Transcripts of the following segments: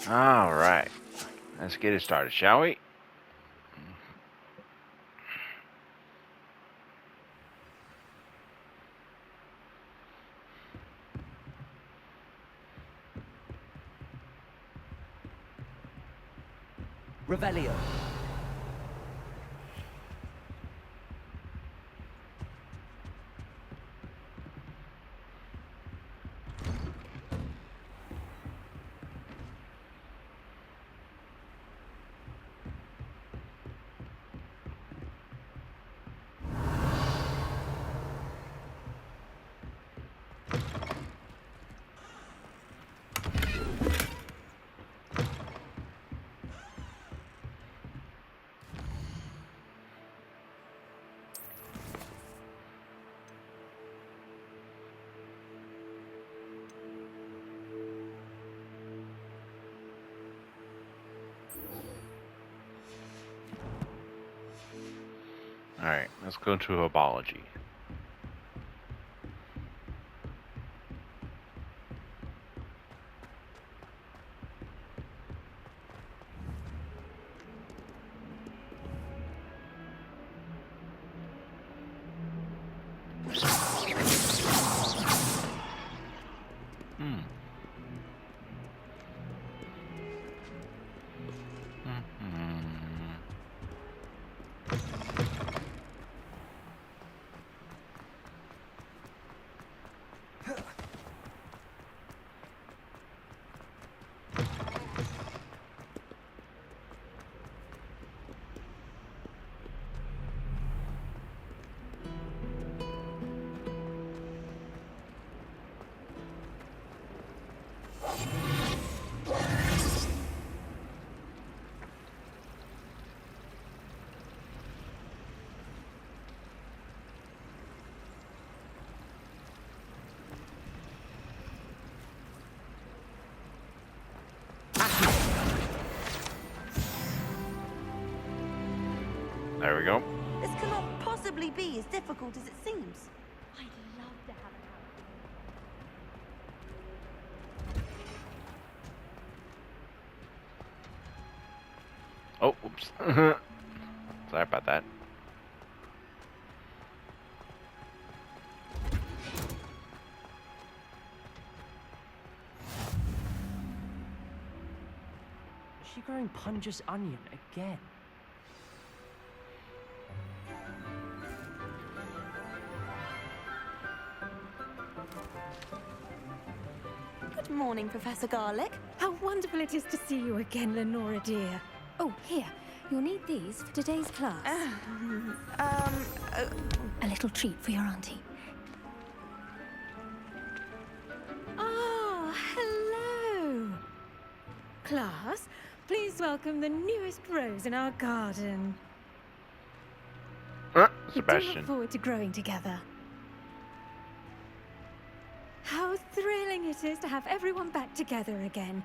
All right. Let's get it started, shall we? Revelio. All right. Let's go to Herbology. Hmm. Hmm. There we go. This cannot possibly be as difficult as it seems. I'd love to have an Oh, oops. Sorry about that. Is she growing Punja's onion again? Good morning, Professor Garlic. How wonderful it is to see you again, Lenora dear. Oh, here. You'll need these for today's class. A little treat for your auntie. Ah, hello. Class, please welcome the newest rose in our garden. We do Sebastian. look forward to growing together. How thrilling it is to have everyone back together again.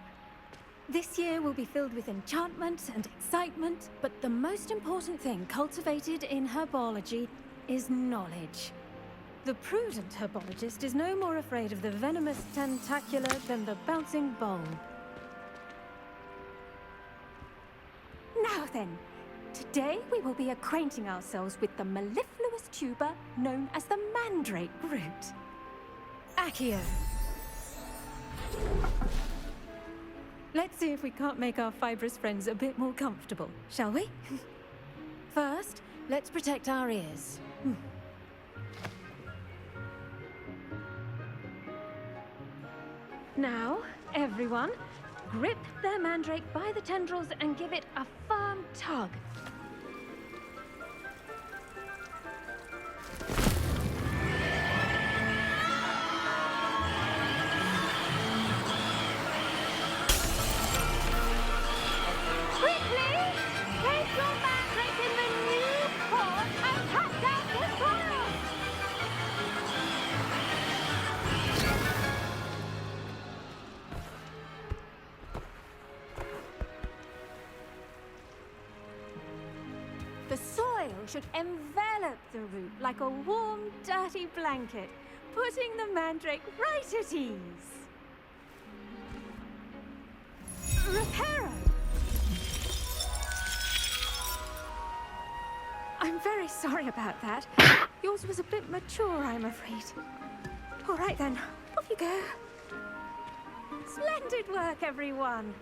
This year will be filled with enchantment and excitement, but the most important thing cultivated in herbology is knowledge. The prudent herbologist is no more afraid of the venomous tentacular than the bouncing bowl. Now then, today we will be acquainting ourselves with the mellifluous tuber known as the mandrake root. Accio. Let's see if we can't make our fibrous friends a bit more comfortable, shall we? First, let's protect our ears. Now, everyone, grip their mandrake by the tendrils and give it a firm tug. Quickly, take your mandrake in the new pot and cut down the soil. The soil should envelop the root like a warm, dirty blanket, putting the mandrake right at ease. sorry about that. Yours was a bit mature, I'm afraid. All right then, off you go. Splendid work, everyone.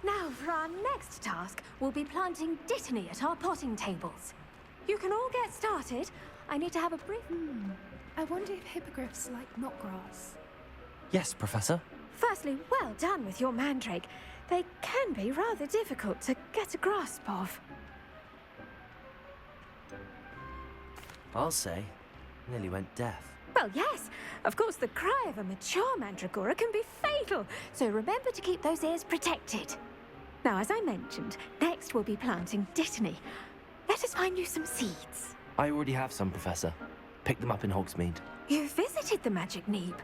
Now, for our next task, we'll be planting dittany at our potting tables. You can all get started. I need to have a brief... I wonder if hippogriffs like knotgrass. Yes, Professor. Firstly, well done with your mandrake. They can be rather difficult to get a grasp of. I'll say. Nearly went deaf. Well, yes. Of course, the cry of a mature mandragora can be fatal, so remember to keep those ears protected. Now, as I mentioned, next we'll be planting dittany. Let us find you some seeds. I already have some, Professor. Picked them up in Hogsmeade. You visited the Magic Neep.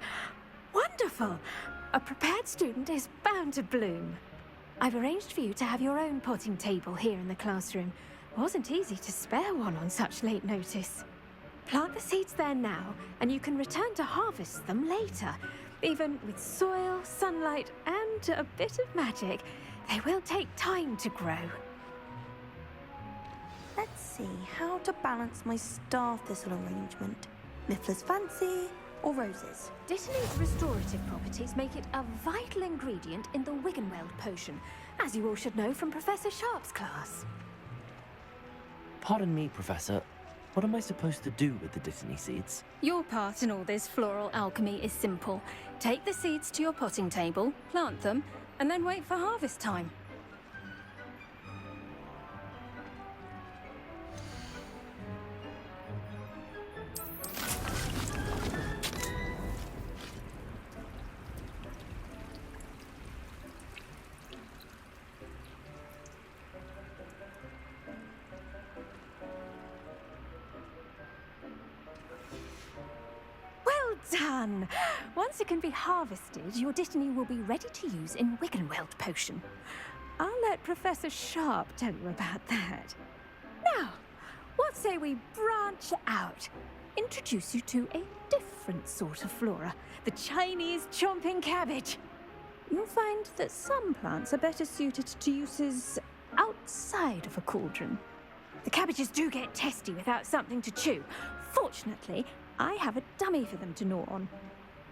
Wonderful. A prepared student is bound to bloom. I've arranged for you to have your own potting table here in the classroom. Wasn't easy to spare one on such late notice. Plant the seeds there now, and you can return to harvest them later. Even with soil, sunlight, and a bit of magic, they will take time to grow. Let's see how to balance my star thistle arrangement. Miffler's fancy or roses? Dittany's restorative properties make it a vital ingredient in the Wiggenweld potion, as you all should know from Professor Sharp's class. Pardon me, Professor. What am I supposed to do with the dittany seeds? Your part in all this floral alchemy is simple. Take the seeds to your potting table, plant them, and then wait for harvest time. Done! Once it can be harvested, your dittany will be ready to use in Wiggenweld potion. I'll let Professor Sharp tell you about that. Now, what say we branch out? Introduce you to a different sort of flora, the Chinese chomping cabbage. You'll find that some plants are better suited to uses outside of a cauldron. The cabbages do get testy without something to chew. Fortunately, I have a dummy for them to gnaw on.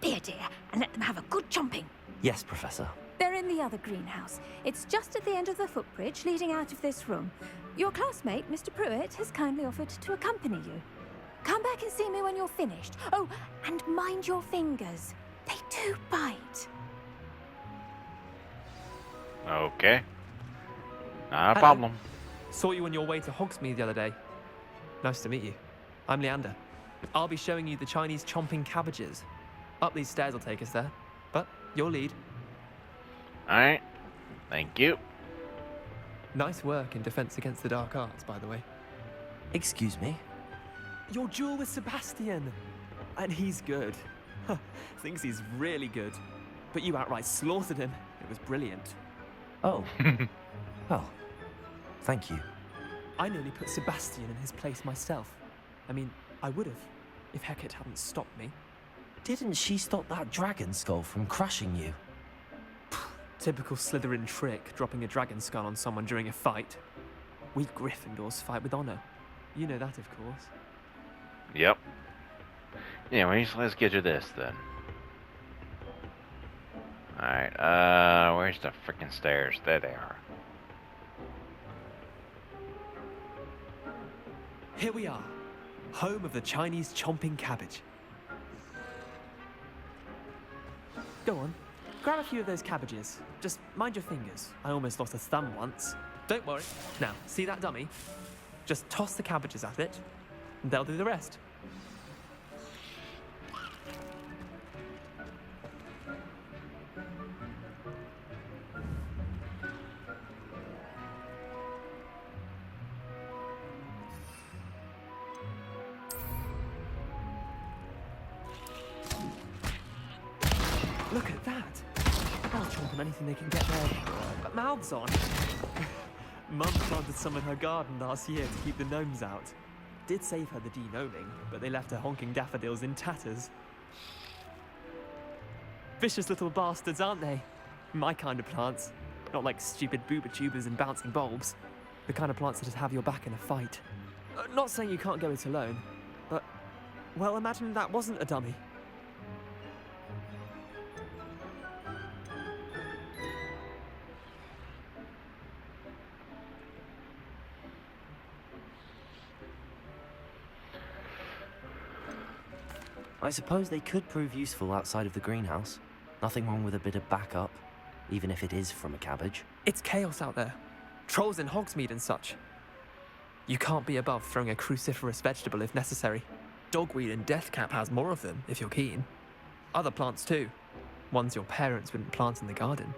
Be a dear and let them have a good chomping. Yes, Professor. They're in the other greenhouse. It's just at the end of the footbridge leading out of this room. Your classmate, Mr. Pruitt, has kindly offered to accompany you. Come back and see me when you're finished. Oh, and mind your fingers. They do bite. Okay. Not a Hello. problem. Saw you on your way to Hogsmeade the other day. Nice to meet you. I'm Leander. I'll be showing you the Chinese chomping cabbages. Up these stairs will take us there, but your lead. Alright. Thank you. Nice work in Defense Against the Dark Arts, by the way. Excuse me? Your duel with Sebastian! And he's good. Thinks he's really good. But you outright slaughtered him. It was brilliant. Oh. Well, thank you. I nearly put Sebastian in his place myself. I mean, I would have, if Hecate hadn't stopped me. Didn't she stop that dragon skull from crushing you? Typical Slytherin trick, dropping a dragon skull on someone during a fight. We Gryffindors fight with honor. You know that, of course. Yep. Anyways, let's get to this then. Alright, where's the freaking stairs? There they are. Here we are, home of the Chinese chomping cabbage. Go on, grab a few of those cabbages. Just mind your fingers. I almost lost a thumb once. Don't worry. Now, see that dummy? Just toss the cabbages at it, and they'll do the rest. Look at that! They'll chomp on anything they can get their mouths on. Mum planted some in her garden last year to keep the gnomes out. Did save her the de-gnoming, but they left her honking daffodils in tatters. Vicious little bastards, aren't they? My kind of plants. Not like stupid booba tubers and bouncing bulbs. The kind of plants that just have your back in a fight. Not saying you can't go it alone, but, well, imagine that wasn't a dummy. I suppose they could prove useful outside of the greenhouse. Nothing wrong with a bit of backup, even if it is from a cabbage. It's chaos out there. Trolls in Hogsmeade and such. You can't be above throwing a cruciferous vegetable if necessary. Dogweed and deathcap has more of them, if you're keen. Other plants too. Ones your parents wouldn't plant in the garden.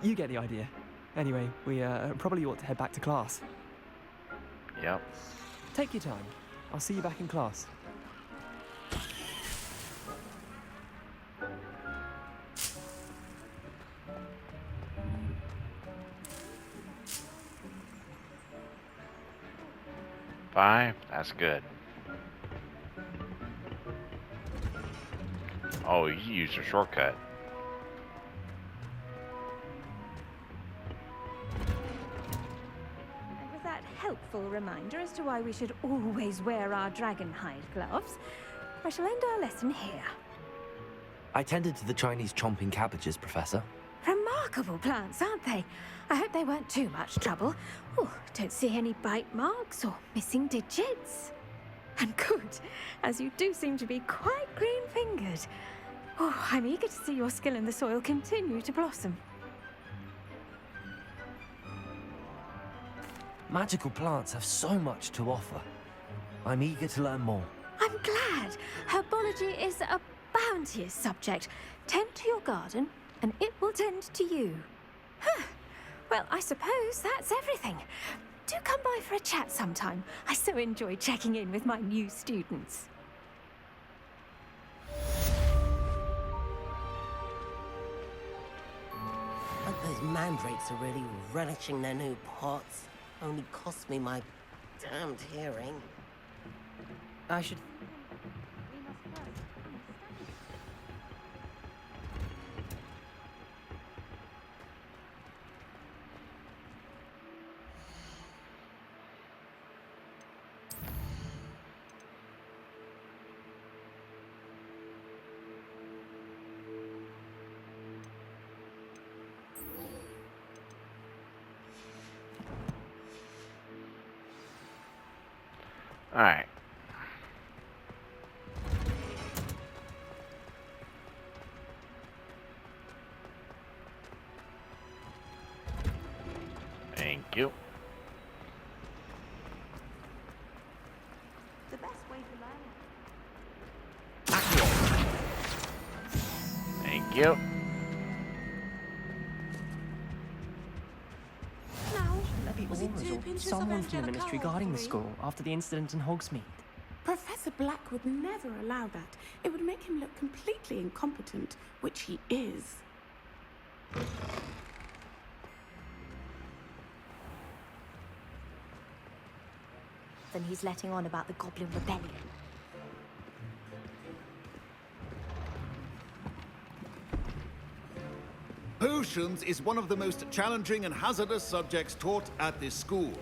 You get the idea. Anyway, we probably ought to head back to class. Yep. Take your time. I'll see you back in class. Five. That's good. Oh, you used a shortcut. And with that helpful reminder as to why we should always wear our dragon hide gloves, I shall end our lesson here. I tended to the Chinese chomping cabbages, Professor. Remarkable plants, aren't they? I hope they weren't too much trouble. Oh, don't see any bite marks or missing digits. And good, as you do seem to be quite green-fingered. Oh, I'm eager to see your skill in the soil continue to blossom. Magical plants have so much to offer. I'm eager to learn more. I'm glad. Herbology is a bounteous subject. Tend to your garden, and it will tend to you. Huh. Well, I suppose that's everything. Do come by for a chat sometime. I so enjoy checking in with my new students. But those mandrakes are really relishing their new pots. Only cost me my damned hearing. I should... All right. Thank you. The best way to learn. Thank you. Maybe or someone from the ministry guarding the school after the incident in Hogsmeade. Professor Black would never allow that. It would make him look completely incompetent, which he is. Then he's letting on about the Goblin Rebellion. Potions is one of the most challenging and hazardous subjects taught at this school.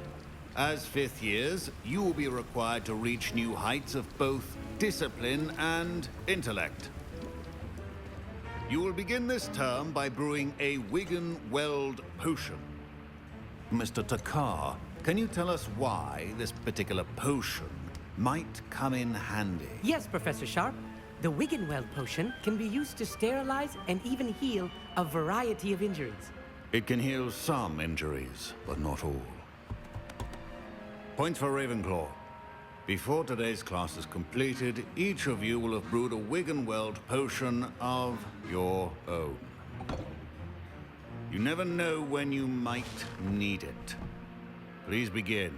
As fifth years, you will be required to reach new heights of both discipline and intellect. You will begin this term by brewing a Wigan-Weld potion. Mr. Takar, can you tell us why this particular potion might come in handy? Yes, Professor Sharp. The Wiggenweld potion can be used to sterilize and even heal a variety of injuries. It can heal some injuries, but not all. Points for Ravenclaw. Before today's class is completed, each of you will have brewed a Wiggenweld potion of your own. You never know when you might need it. Please begin.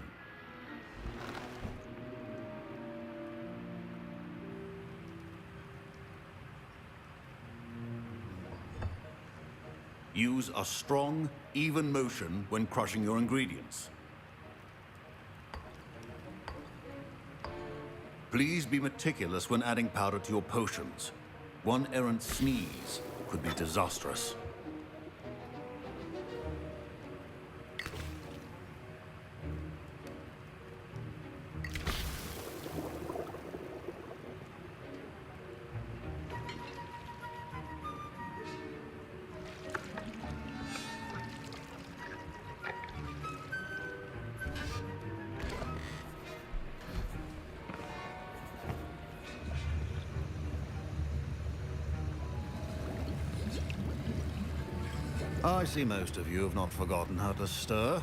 Use a strong, even motion when crushing your ingredients. Please be meticulous when adding powder to your potions. One errant sneeze could be disastrous. I see most of you have not forgotten how to stir.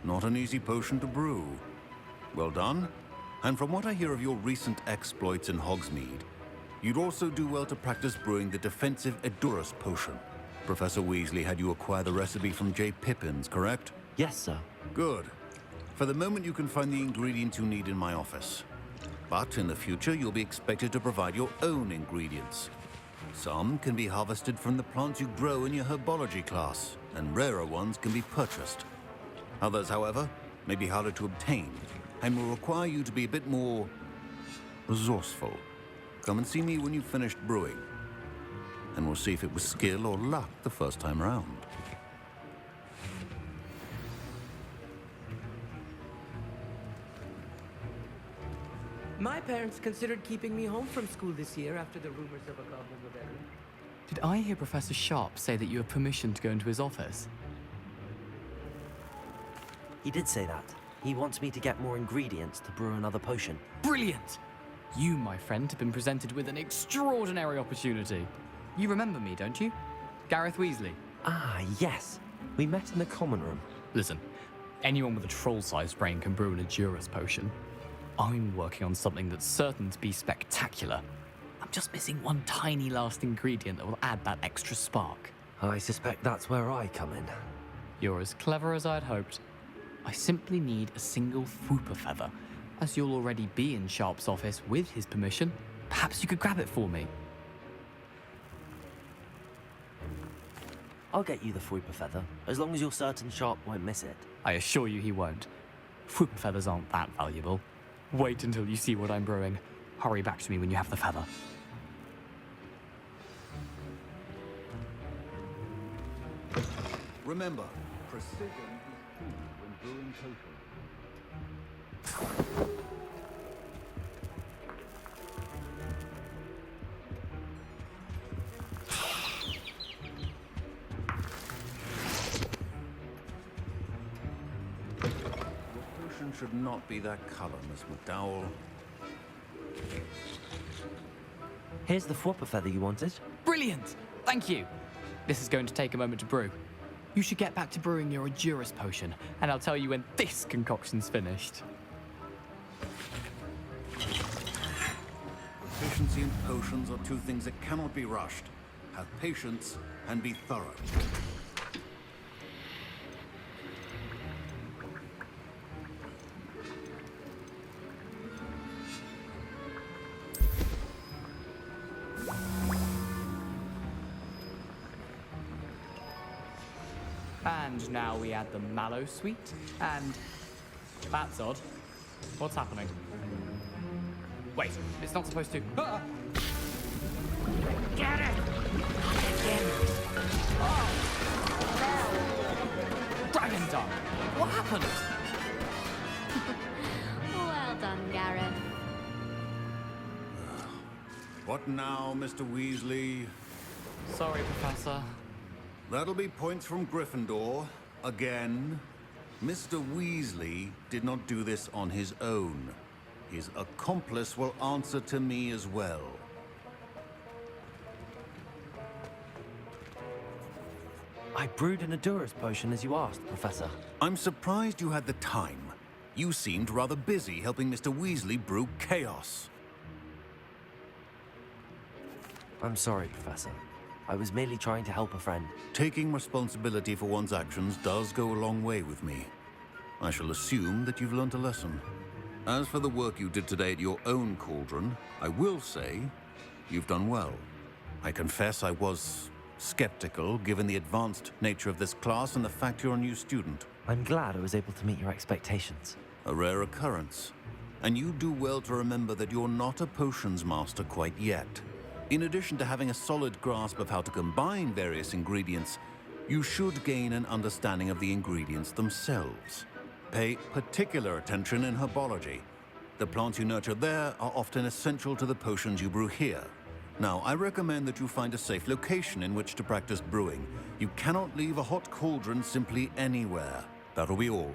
Not an easy potion to brew. Well done. And from what I hear of your recent exploits in Hogsmeade, you'd also do well to practice brewing the defensive Edurus potion. Professor Weasley had you acquire the recipe from J. Pippin's, correct? Yes, sir. Good. For the moment, you can find the ingredients you need in my office. But in the future, you'll be expected to provide your own ingredients. Some can be harvested from the plants you grow in your herbology class, and rarer ones can be purchased. Others, however, may be harder to obtain, and will require you to be a bit more resourceful. Come and see me when you've finished brewing, and we'll see if it was skill or luck the first time round. My parents considered keeping me home from school this year after the rumors of a goblin rebellion. Did I hear Professor Sharp say that you have permission to go into his office? He did say that. He wants me to get more ingredients to brew another potion. Brilliant! You, my friend, have been presented with an extraordinary opportunity. You remember me, don't you? Gareth Weasley. Ah, yes. We met in the common room. Listen, anyone with a troll-sized brain can brew an Edurus potion. I'm working on something that's certain to be spectacular. I'm just missing one tiny last ingredient that will add that extra spark. I suspect that's where I come in. You're as clever as I'd hoped. I simply need a single Fwooper feather. As you'll already be in Sharp's office with his permission, perhaps you could grab it for me. I'll get you the Fwooper feather, as long as you're certain Sharp won't miss it. I assure you he won't. Fwooper feathers aren't that valuable. Wait until you see what I'm brewing. Hurry back to me when you have the feather. Remember, precision is key when brewing potions. Should not be that color, Miss McDowell. Here's the Fwooper feather you wanted. Brilliant! Thank you! This is going to take a moment to brew. You should get back to brewing your Edurus potion, and I'll tell you when this concoction's finished. Efficiency and potions are two things that cannot be rushed. Have patience and be thorough. And now we add the mallow sweet, and that's odd. What's happening? Wait, it's not supposed to. Ah! Get it! Oh! Dragon tongue! What happened? Well done, Gareth. What now, Mr. Weasley? Sorry, Professor. That'll be points from Gryffindor. Again. Mr. Weasley did not do this on his own. His accomplice will answer to me as well. I brewed an Edurus potion as you asked, Professor. I'm surprised you had the time. You seemed rather busy helping Mr. Weasley brew chaos. I'm sorry, Professor. I was merely trying to help a friend. Taking responsibility for one's actions does go a long way with me. I shall assume that you've learnt a lesson. As for the work you did today at your own cauldron, I will say you've done well. I confess I was skeptical, given the advanced nature of this class and the fact you're a new student. I'm glad I was able to meet your expectations. A rare occurrence. And you do well to remember that you're not a potions master quite yet. In addition to having a solid grasp of how to combine various ingredients, you should gain an understanding of the ingredients themselves. Pay particular attention in herbology. The plants you nurture there are often essential to the potions you brew here. Now, I recommend that you find a safe location in which to practice brewing. You cannot leave a hot cauldron simply anywhere. That'll be all.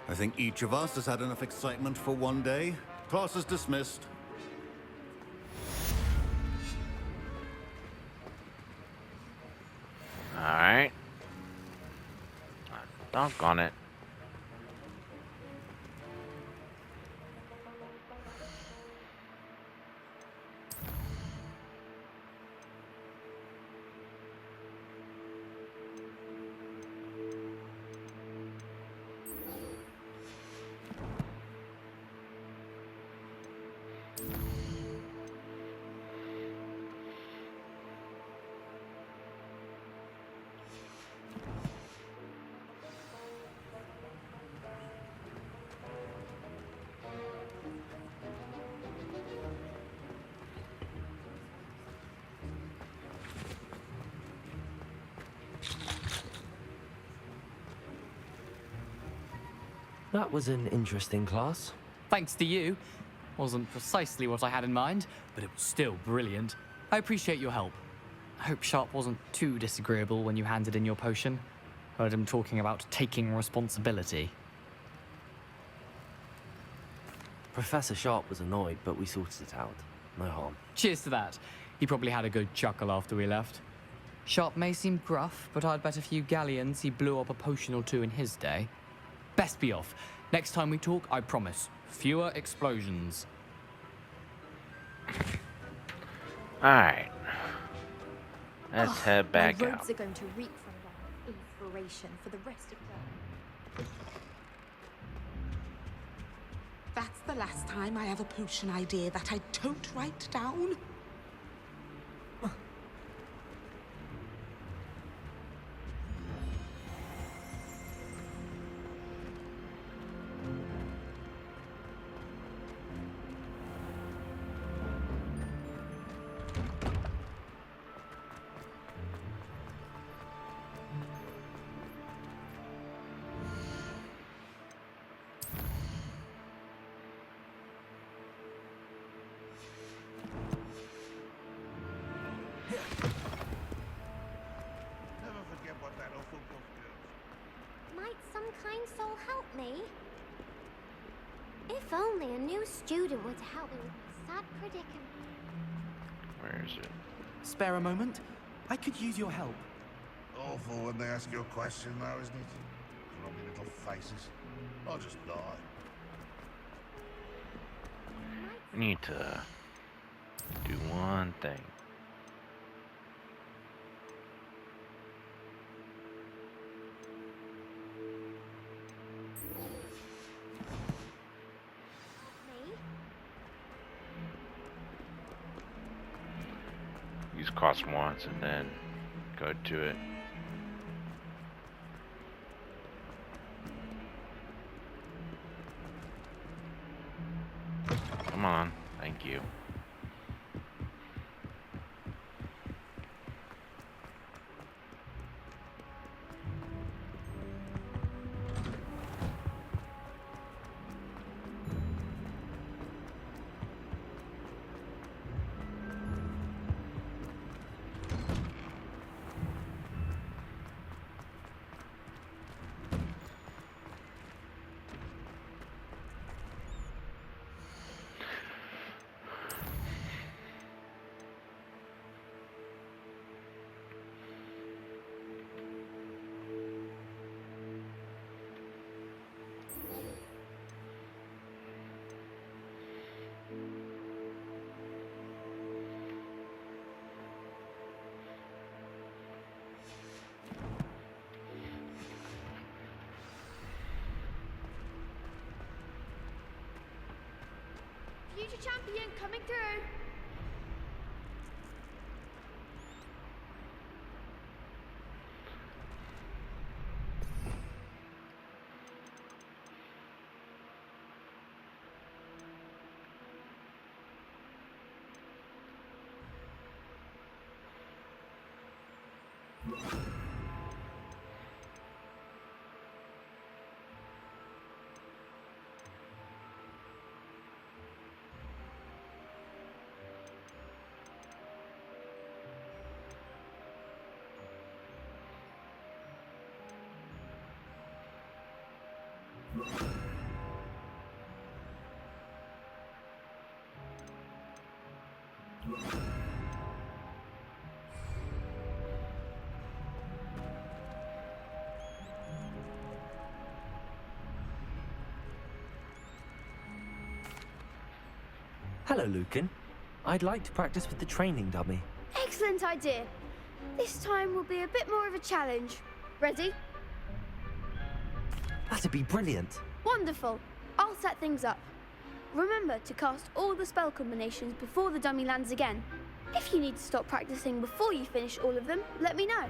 I think each of us has had enough excitement for one day. Class is dismissed. Alright. Doggone it. That was an interesting class. Thanks to you. Wasn't precisely what I had in mind, but it was still brilliant. I appreciate your help. I hope Sharp wasn't too disagreeable when you handed in your potion. Heard him talking about taking responsibility. Professor Sharp was annoyed, but we sorted it out. No harm. Cheers to that. He probably had a good chuckle after we left. Sharp may seem gruff, but I'd bet a few galleons he blew up a potion or two in his day. Best be off. Next time we talk, I promise. Fewer explosions. Alright. Let's head back my out. roads are going to reek from that inspiration for the rest of them. That's the last time I have a potion idea that I don't write down. Might some kind soul help me? If only a new student were to help me with my sad predicament. Where is it? Spare a moment? I could use your help. Awful when they ask you a question now, isn't it? Grubby little faces. I'll just die. I need to do one thing. Use cost once and then go to it. Come on, thank you. Future champion coming through. Hello, Lucan. I'd like to practice with the training dummy. Excellent idea. This time will be a bit more of a challenge. Ready? That'd be brilliant. Wonderful. I'll set things up. Remember to cast all the spell combinations before the dummy lands again. If you need to stop practicing before you finish all of them, let me know.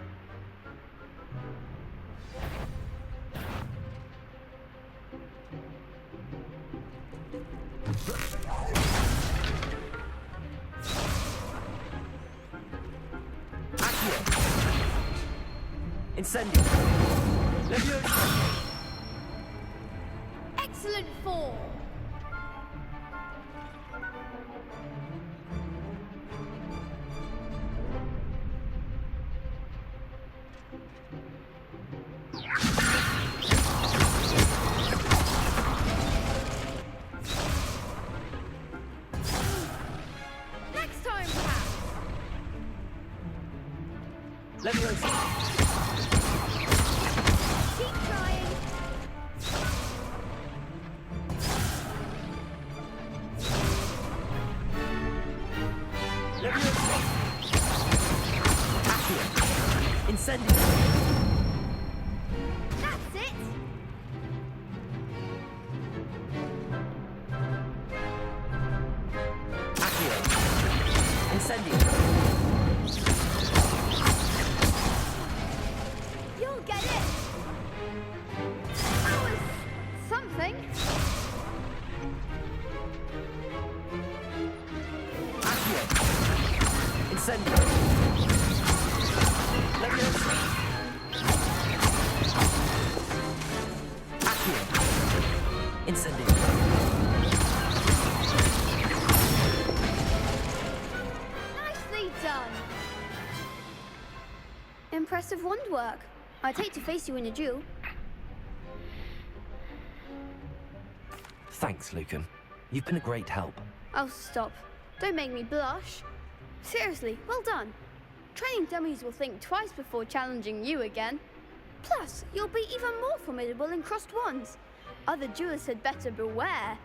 Incendio. Leviosa. Excellent form. Next time, perhaps. Leviosa. Keep trying. Leviosa. Accio. Incendio. That's it. Accio. Incendio. You'll get it. That was something. Accio. Incendio. Leviosa. Accio. Incendio. Nicely done. Impressive wand work. I'd hate to face you in a duel. Thanks, Lucan. You've been a great help. Oh, stop. Don't make me blush. Seriously, well done. Training dummies will think twice before challenging you again. Plus, you'll be even more formidable in crossed wands. Other duelists had better beware.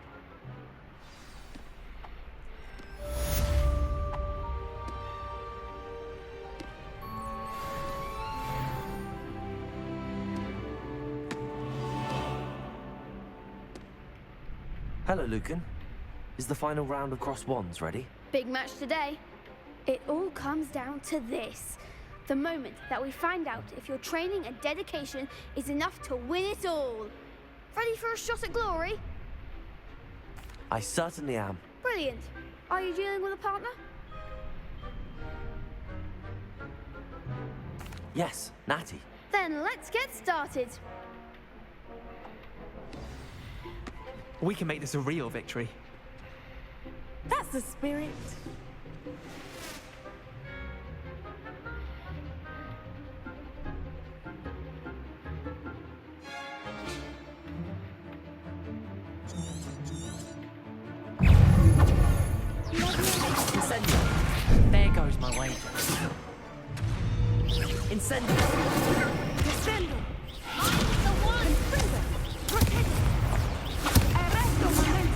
Hello, Lucan. Is the final round of cross wands ready? Big match today. It all comes down to this. The moment that we find out if your training and dedication is enough to win it all. Ready for a shot at glory? I certainly am. Brilliant. Are you dealing with a partner? Yes, Natty. Then let's get started. We can make this a real victory. That's the spirit. Incendio. There goes my wager. Incendio. Descendo. The one! Protect. Arresto momento.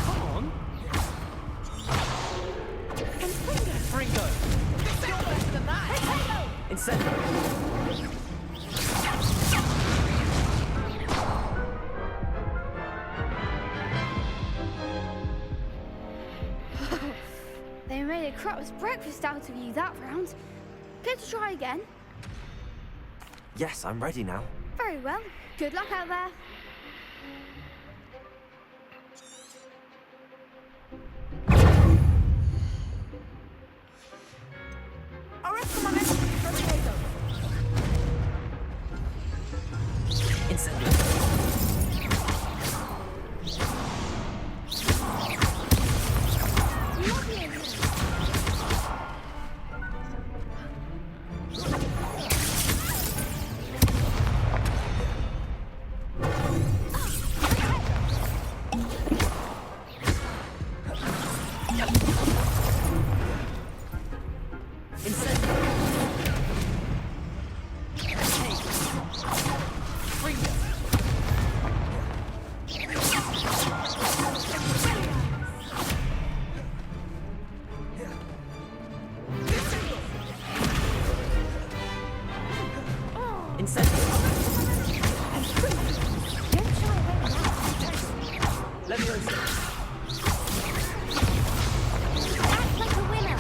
Come on. Fringo. Incendio. They made a crap's breakfast out of you that round. Care to try again? Yes, I'm ready now. Very well. Good luck out there. Arresto momento. Incendio. Lovely. Incendio. Don't shy away now. Leviosa. Act like a winner.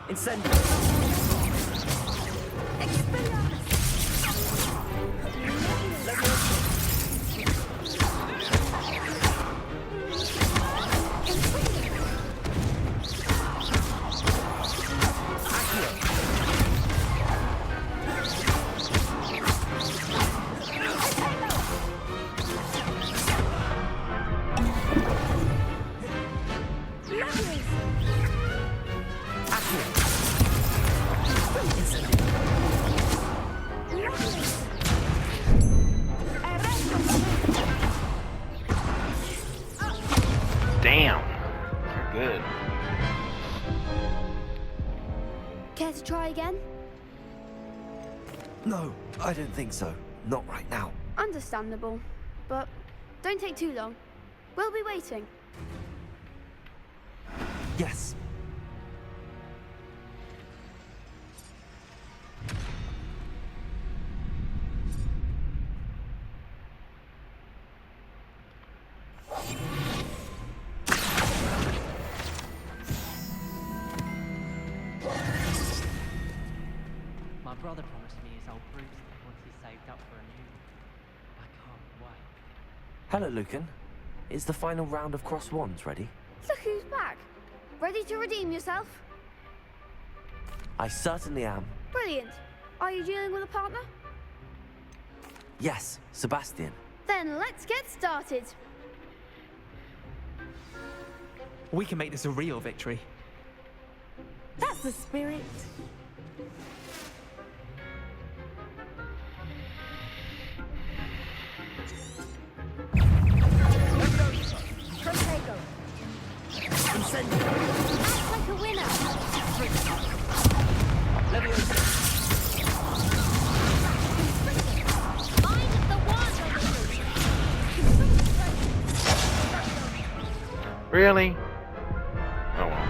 Incendio. Damn. You're good. Care to try again? No, I don't think so. Not right now. Understandable. But don't take too long. We'll be waiting. Yes. My brother promised me his old broomstick once he's saved up for a new one. I can't wait. Hello, Lucan. Is the final round of Cross Wands ready? Look who's back. Ready to redeem yourself? I certainly am. Brilliant. Are you dealing with a partner? Yes, Sebastian. Then let's get started. We can make this a real victory. That's the spirit. Protego. Incendio. Act like a winner. Leviosa. Mind the wand. Really? Oh well.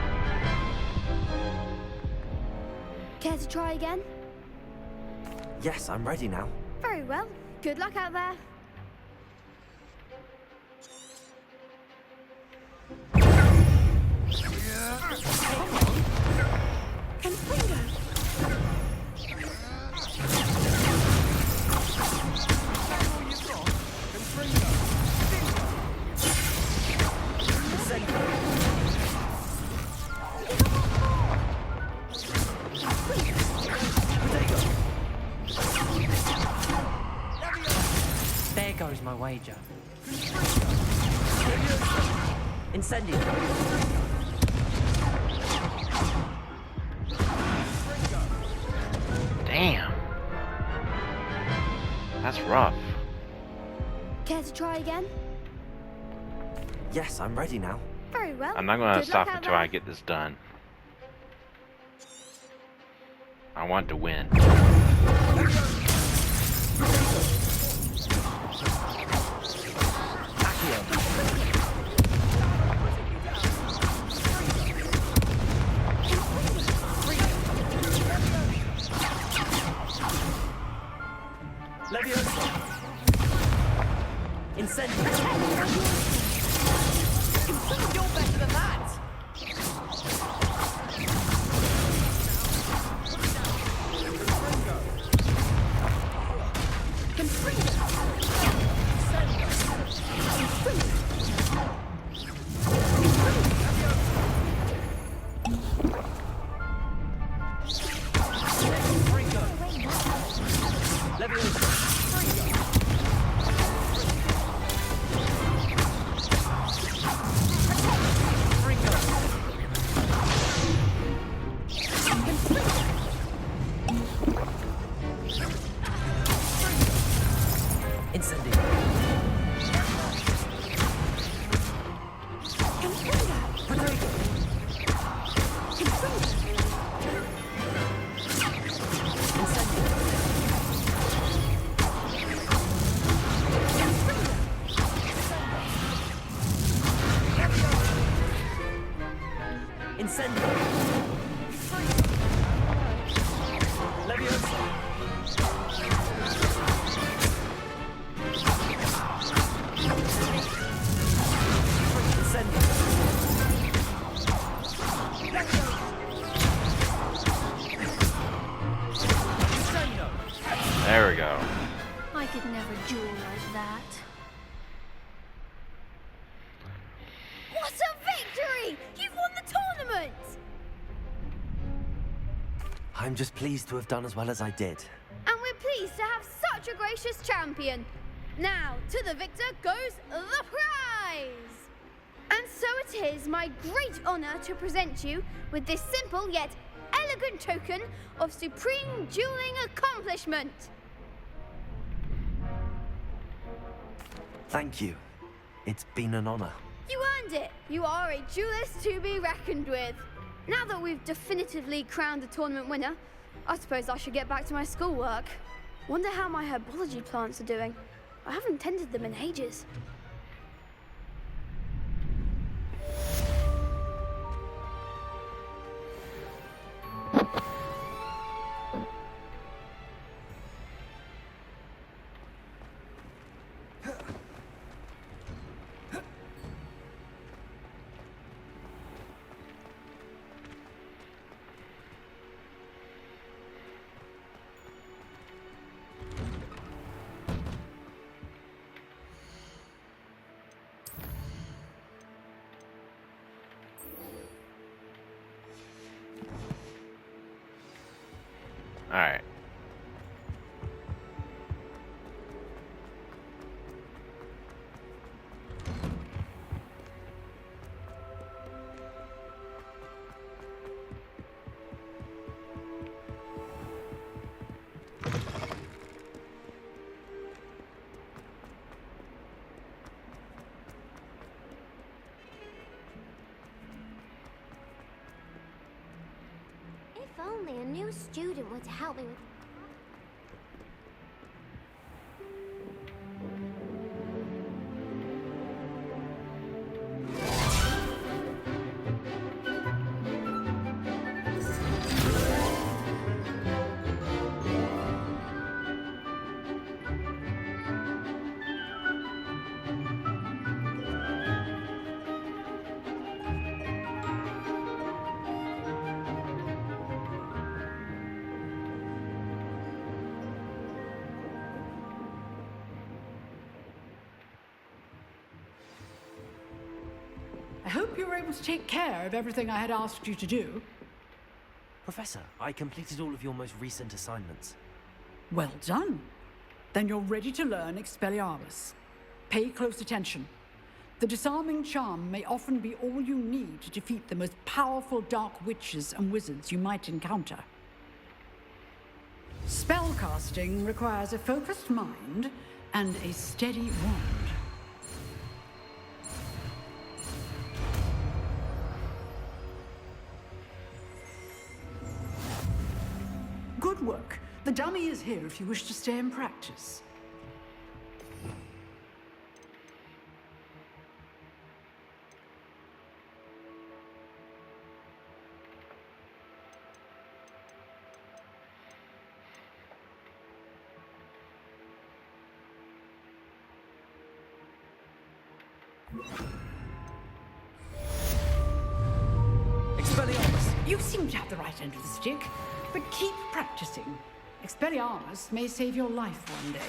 Care to try again? Yes, I'm ready now. Very well. Good luck out there. There goes my wager. Incendio. Damn. That's rough. Care to try again? Yes, I'm ready now. Very well. I'm not going to Good stop luck out until there. I get this done. I want to win. Leviosa. Incendio. You're better than that! Incendio. There we go. I could never duel like that. What a victory! You've won the tournament! I'm just pleased to have done as well as I did. And we're pleased to have such a gracious champion. Now, to the victor goes the prize! And so it is my great honor to present you with this simple yet elegant token of supreme dueling accomplishment. Thank you. It's been an honor. You earned it. You are a duelist to be reckoned with. Now that we've definitively crowned the tournament winner, I suppose I should get back to my schoolwork. Wonder how my herbology plants are doing. I haven't tended them in ages. Alright. If only a new student were to help me with... I hope you were able to take care of everything I had asked you to do. Professor, I completed all of your most recent assignments. Well done. Then you're ready to learn Expelliarmus. Pay close attention. The disarming charm may often be all you need to defeat the most powerful dark witches and wizards you might encounter. Spellcasting requires a focused mind and a steady wand. Good work. The dummy is here if you wish to stay and practice. Expelliarmus, you seem to have the right end of the stick, but keep practicing. Expelliarmus may save your life one day.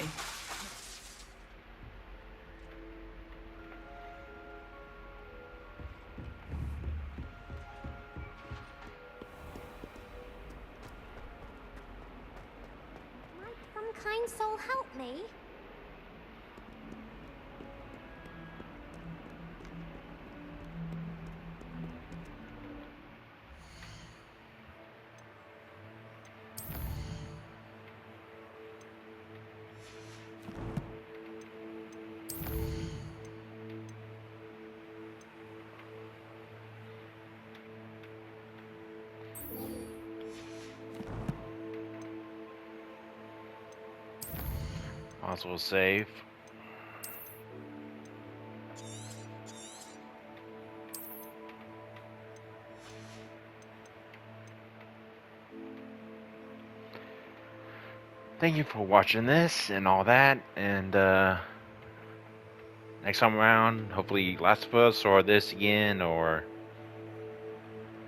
Might some kind soul help me? Might as well save. thank you for watching this and all that. And next time around, hopefully Last of Us or this again, or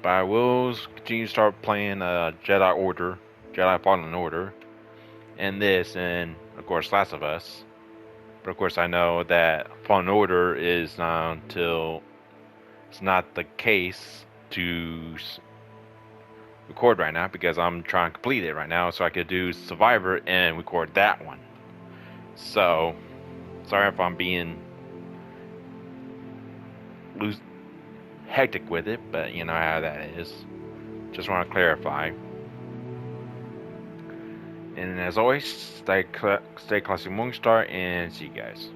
but I will continue to start playing Jedi Fallen Order, and this, and of course Last of Us. But of course I know that Fallen Order is not until it's not the case to record right now, because I'm trying to complete it right now so I could do Survivor and record that one. So sorry if I'm being hectic with it, but you know how that is. Just want to clarify. And as always, stay classy, Moonstar, and see you guys.